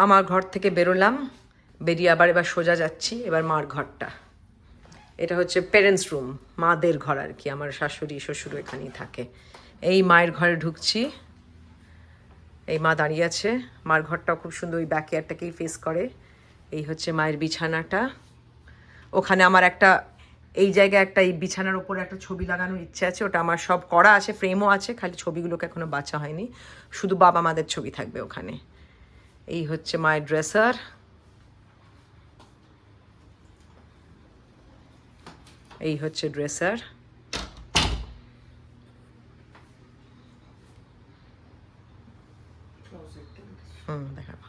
আমার ঘর থেকে বেরোলাম, বেরিয়ে এবার সোজা যাচ্ছি এবার মার ঘরটা। এটা হচ্ছে প্যারেন্টস রুম, মাদের ঘর আর কি। আমার শাশুড়ি শ্বশুর এখানেই থাকে। এই মায়ের ঘরে ঢুকছি, এই মা দাঁড়িয়ে আছে। মার ঘরটাও খুব সুন্দর, ওই ব্যাকইয়ার্ডটাকেই ফেস করে। এই হচ্ছে মায়ের বিছানাটা। ওখানে আমার একটা, এই জায়গায় একটা, এই বিছানার ওপরে একটা ছবি লাগানোর ইচ্ছে আছে। ওটা আমার সব করা আছে, ফ্রেমও আছে, খালি ছবিগুলোকে এখনো বাছা হয়নি। শুধু বাবা মাদের ছবি থাকবে ওখানে। এই হচ্ছে মায়ের ড্রেসার। এই হচ্ছে ড্রেসার। দেখাবো।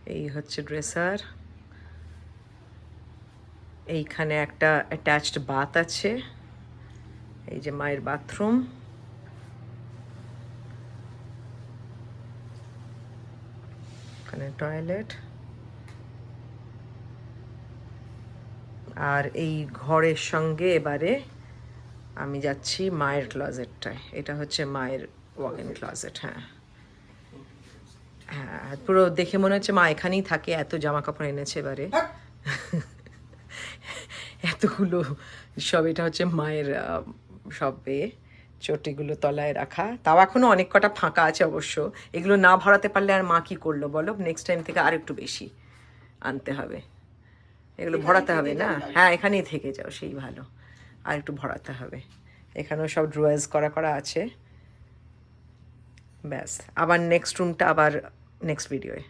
এই হচ্ছে ড্রেসার। এইখানে একটা অ্যাটাচড বাথ আছে। এই যে মায়ের বাথরুম। এখানে টয়লেট। আর এই ঘরের সঙ্গে এবারে আমি যাচ্ছি মায়ের ক্লজেটটায়। এটা হচ্ছে মায়ের ওয়াক ইন ক্লজেট। হ্যাঁ হ্যাঁ, পুরো দেখে মনে হচ্ছে মা এখানেই থাকে, এত জামা কাপড় এনেছে এবারে। এতগুলো সব, এটা হচ্ছে মায়ের সব চটিগুলো তলায় রাখা। তাও এখনো অনেক কটা ফাঁকা আছে অবশ্য। এগুলো না ভরাতে পারলে আর মা কি করলো বলো? নেক্সট টাইম থেকে আর একটু বেশি আনতে হবে। এগুলো ভরাতে হবে না? হ্যাঁ, এখানেই থেকে যাও, সেই ভালো। আর একটু ভরাতে হবে। এখানেও সব ড্রয়ার্স করা করা আছে। ব্যাস, আবার নেক্সট রুমটা আবার নেক্সট ভিডিওয়ে।